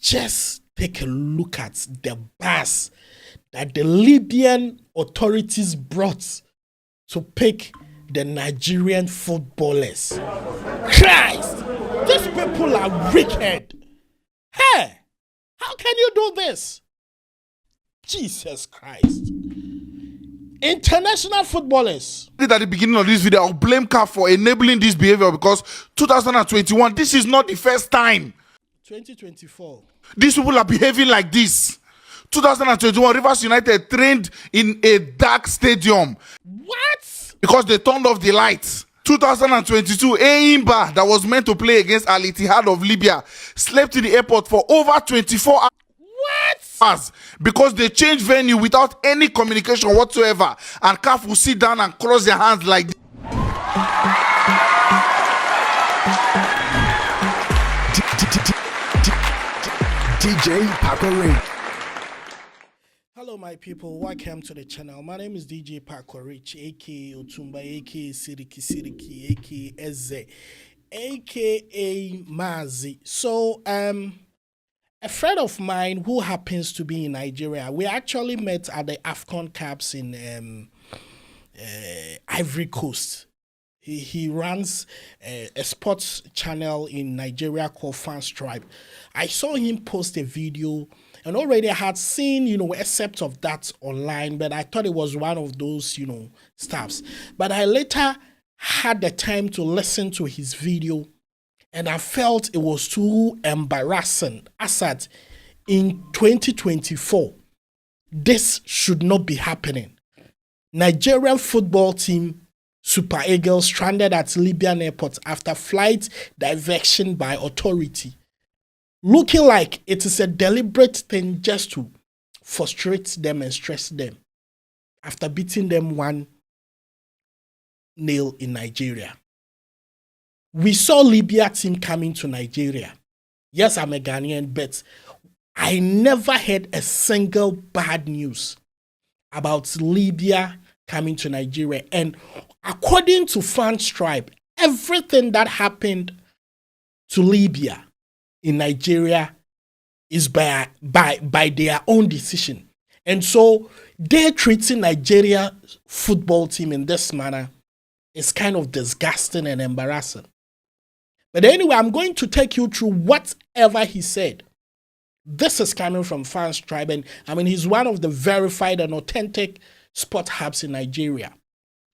Just take a look at the bus that the Libyan authorities brought to pick the Nigerian footballers. Christ! These people are wicked. Hey! How can you do this? Jesus Christ. International footballers. At the beginning of this video, I'll blame CAF for enabling this behavior because 2021, this is not the first time. 2024. These people are behaving like this. 2021, Rivers United trained in a dark stadium. What? Because they turned off the lights. 2022, Eimba, that was meant to play against Al Ittihad of Libya, slept in the airport for over 24 hours. What? Because they changed venue without any communication whatsoever, and CAF will sit down and cross their hands like this. DJ Paco. Hello my people, welcome to the channel. My name is DJ Paco Rich, aka Otumba, aka Siriki, aka Eze, aka Mazi. So a friend of mine who happens to be in Nigeria, we actually met at the AFCON Cups in Ivory Coast. He runs a sports channel in Nigeria called Fans Tribe. I saw him post a video, and already I had seen, excerpts of that online, but I thought it was one of those, stuffs. But I later had the time to listen to his video, and I felt it was too embarrassing. As at in 2024, this should not be happening. Nigerian football team Super Eagles stranded at Libyan airport after flight diversion by authority. Looking like it is a deliberate thing just to frustrate them and stress them after beating them 1-0 in Nigeria. We saw Libya team coming to Nigeria. Yes, I'm a Ghanaian, but I never heard a single bad news about Libya coming to Nigeria. And according to Fans Tribe, everything that happened to Libya in Nigeria is by their own decision. And so they're treating Nigeria football team in this manner is kind of disgusting and embarrassing. But anyway, I'm going to take you through whatever he said. This is coming from Fans Tribe, and he's one of the verified and authentic sport hubs in Nigeria.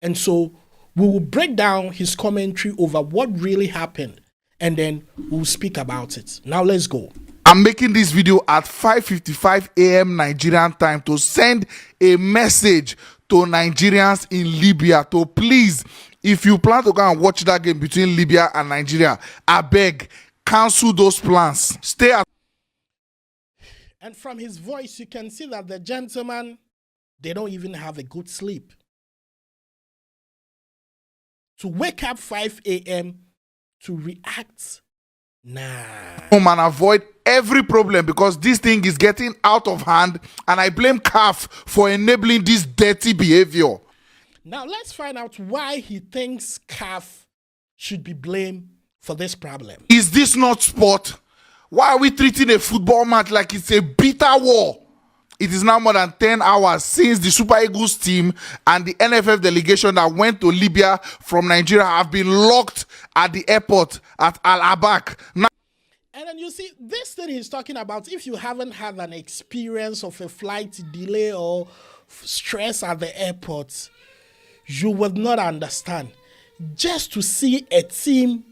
And so we will break down his commentary over what really happened, and then we'll speak about it. Now let's go. I'm making this video at 5:55 a.m. Nigerian time to send a message to Nigerians in Libya to please, if you plan to go and watch that game between Libya and Nigeria, I beg, cancel those plans. Stay at. And from his voice, you can see that the gentleman, they don't even have a good sleep. To wake up 5 a.m. to react, home and avoid every problem, because this thing is getting out of hand, and I blame CAF for enabling this dirty behavior. Now let's find out why he thinks CAF should be blamed for this problem. Is this not sport? Why are we treating a football match like it's a bitter war? It is now more than 10 hours since the Super Eagles team and the NFF delegation that went to Libya from Nigeria have been locked at the airport at Al Abak. Now, and then you see, this thing he's talking about, if you haven't had an experience of a flight delay or stress at the airport, you will not understand. Just to see a team,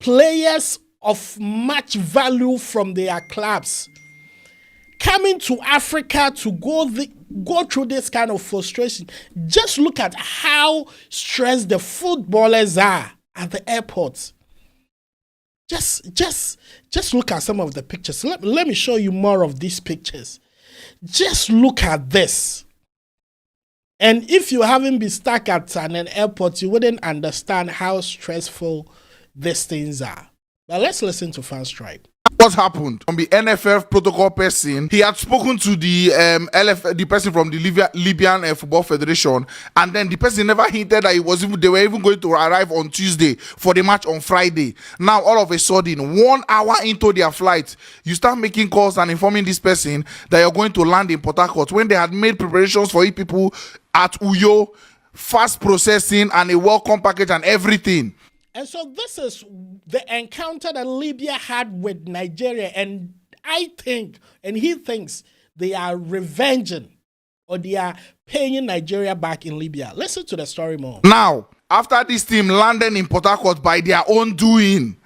players of much value from their clubs, coming to Africa to go through this kind of frustration. Just look at how stressed the footballers are at the airports. Just look at some of the pictures. Let me show you more of these pictures. Just look at this. And if you haven't been stuck at an airport, you wouldn't understand how stressful these things are. But let's listen to Fans Tribe. What happened? From the NFF protocol person, he had spoken to the the person from the Libyan Football Federation, and then the person never hinted that they were even going to arrive on Tuesday for the match on Friday. Now, all of a sudden, 1 hour into their flight, you start making calls and informing this person that you're going to land in Port Harcourt when they had made preparations for it people at Uyo, fast processing and a welcome package and everything. And so this is the encounter that Libya had with Nigeria. And I think, and he thinks, they are revenging or they are paying Nigeria back in Libya. Listen to the story more. Now, after this team landed in Port Harcourt by their own doing,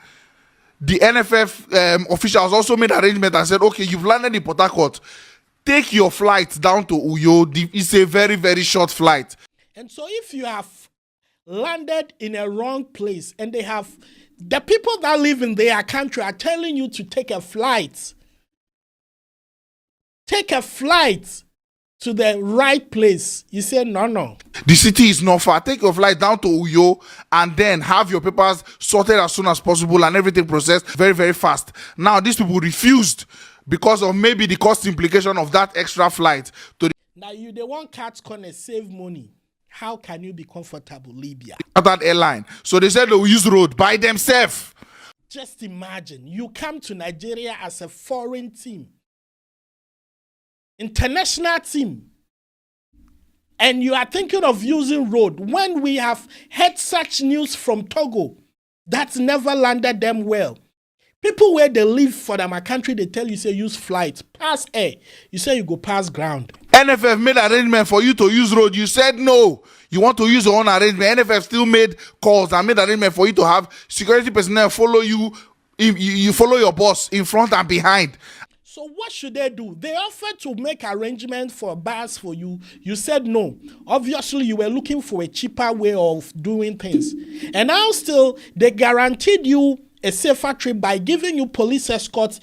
the NFF officials also made arrangement and said, okay, you've landed in Port Harcourt. Take your flight down to Uyo. It's a very, very short flight. And so if you have landed in a wrong place and the people that live in their country are telling you to take a flight to the right place, you say no. The city is not far. Take your flight down to Uyo and then have your papers sorted as soon as possible and everything processed very, very fast. Now these people refused because of maybe the cost implication of that extra flight to now they want Cat's Corner save money. How can you be comfortable, Libya? that airline. So they said they will use road by themselves. Just imagine, you come to Nigeria as a foreign team, international team, and you are thinking of using road when we have heard such news from Togo that's never landed them well. People where they live for them, a country, they tell you, say, use flight, pass air. You say you go pass ground. NFF made arrangement for you to use road. You said no. You want to use your own arrangement. NFF still made calls and made arrangement for you to have security personnel follow you. You follow your boss in front and behind. So what should they do? They offered to make arrangements for bars for you. You said no. Obviously, you were looking for a cheaper way of doing things. And now still, they guaranteed you a safer trip by giving you police escorts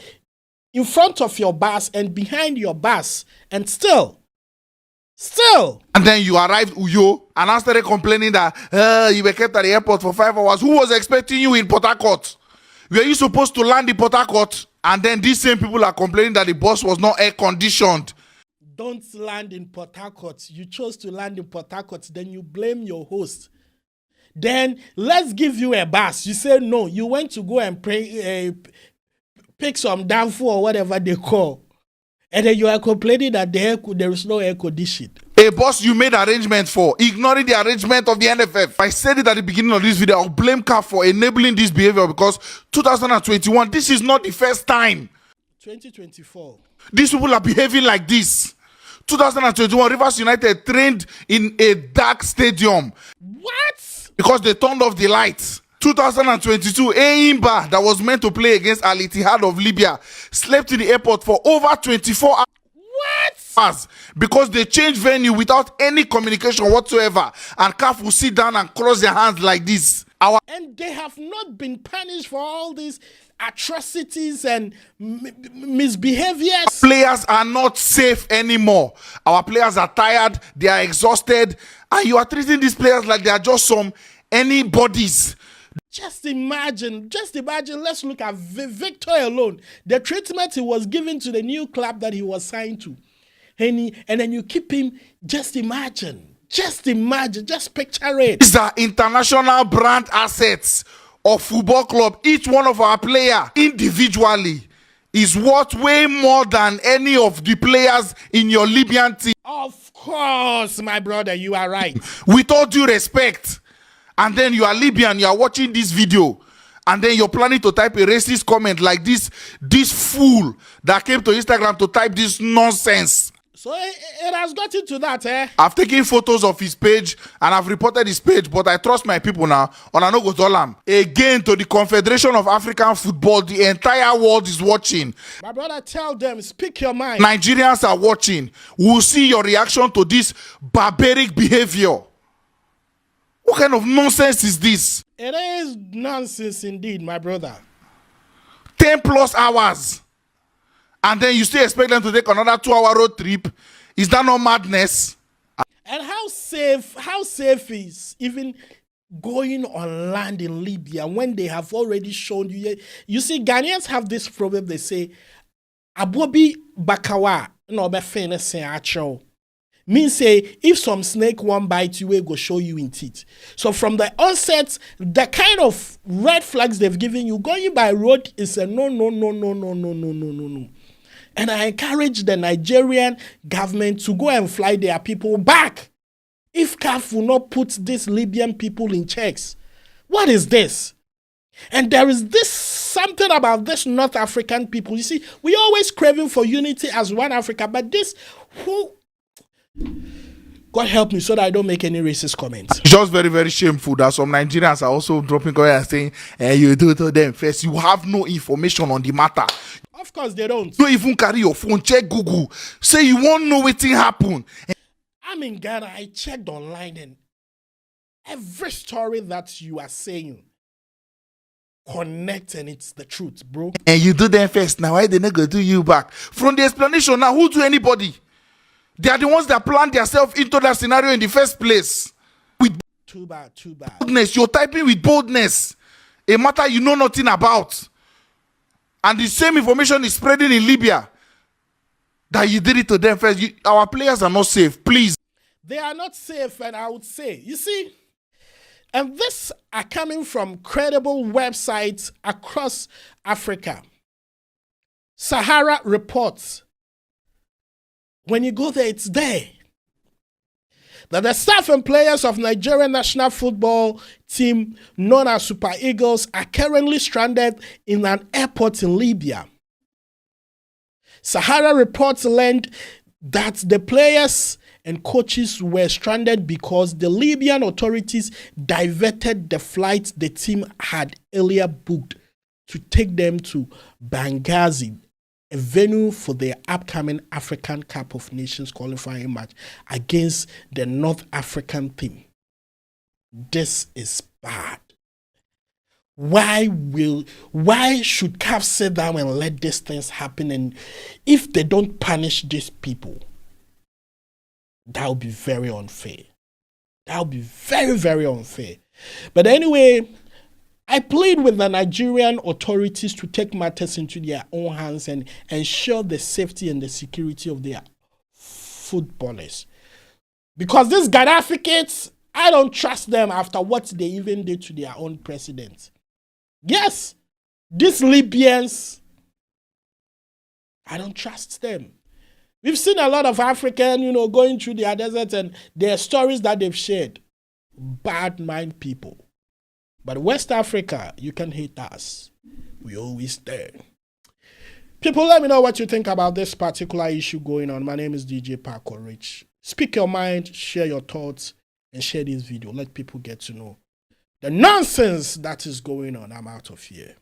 in front of your bus and behind your bus. And still. And then you arrived Uyo and I started complaining that you were kept at the airport for 5 hours. Who was expecting you in Port Harcourt? Were you supposed to land in Port Harcourt? And then these same people are complaining that the bus was not air conditioned. Don't land in Port Harcourt. You chose to land in Port Harcourt. Then you blame your host. Then let's give you a bus. You say no. You went to go and pick some danfo or whatever they call. And then you are complaining that there is no air conditioning. A bus you made arrangement for, ignoring the arrangement of the NFF. I said it at the beginning of this video. I'll blame CAF for enabling this behavior because 2021, this is not the first time. 2024. These people are behaving like this. 2021, Rivers United trained in a dark stadium. What? Because they turned off the lights. 2022, Eimba, that was meant to play against Al Ittihad of Libya, slept in the airport for over 24 hours. What? Because they changed venue without any communication whatsoever. And CAF will sit down and cross their hands like this. And they have not been punished for all these atrocities and misbehaviors. Players are not safe anymore. Our players are tired, they are exhausted, and you are treating these players like they are just some anybodies. Just imagine, let's look at Victor alone. The treatment he was given to the new club that he was signed to. And then you keep him, just imagine, just picture it. These are international brand assets of football club. Each one of our players individually is worth way more than any of the players in your Libyan team. Of course, my brother, you are right. With all due respect. And then you are Libyan, you are watching this video, and then you're planning to type a racist comment like this fool that came to Instagram to type this nonsense. So it has gotten to that, eh? I've taken photos of his page and I've reported his page, but I trust my people now. On Anogo Dolam. Again, to the Confederation of African Football, the entire world is watching. My brother, tell them, speak your mind. Nigerians are watching. We'll see your reaction to this barbaric behavior. What kind of nonsense is this? It is nonsense indeed, my brother. 10 plus hours. And then you still expect them to take another 2-hour road trip? Is that not madness? And how safe is even going on land in Libya when they have already shown you? You see, Ghanaians have this problem. They say, Abobi Bakawa, no be fairness actual. Means say if some snake won't bite you, it go show you in teeth. So from the onset, the kind of red flags they've given you, going by road is a no. And I encourage the Nigerian government to go and fly their people back. If CAF will not put these Libyan people in checks, what is this? And there is this something about this North African people. You see, we always craving for unity as one Africa, but this who. God help me so that I don't make any racist comments. It's just very, very shameful that some Nigerians are also dropping comments and saying, you do it to them first. You have no information on the matter. Of course they don't. Don't even carry your phone, check Google. Say you won't know what thing happen. I'm in Ghana, I checked online and every story that you are saying connect and it's the truth, bro. And you do them first. Now why they not gonna do you back? From the explanation, now who do anybody? They are the ones that planned themselves into that scenario in the first place. With too bad. boldness, you're typing with boldness. A matter you know nothing about. And the same information is spreading in Libya. That you did it to them first. Our players are not safe, please. They are not safe, and I would say, you see, and this are coming from credible websites across Africa. Sahara Reports. When you go there, it's there. That the staff and players of Nigerian national football team known as Super Eagles are currently stranded in an airport in Libya. Sahara Reports learned that the players and coaches were stranded because the Libyan authorities diverted the flight the team had earlier booked to take them to Benghazi, a venue for their upcoming African Cup of Nations qualifying match against the North African team. This is bad. Why should CAF sit down and let these things happen? And if they don't punish these people, that would be very unfair. That would be very, very unfair. But anyway, I plead with the Nigerian authorities to take matters into their own hands and ensure the safety and the security of their footballers. Because these Gaddafi kids, I don't trust them after what they even did to their own president. Yes, these Libyans, I don't trust them. We've seen a lot of African, going through their deserts and their stories that they've shared. Bad mind people. But West Africa, you can hate us. We always there. People, let me know what you think about this particular issue going on. My name is DJ Paco Rich. Speak your mind, share your thoughts, and share this video. Let people get to know the nonsense that is going on. I'm out of here.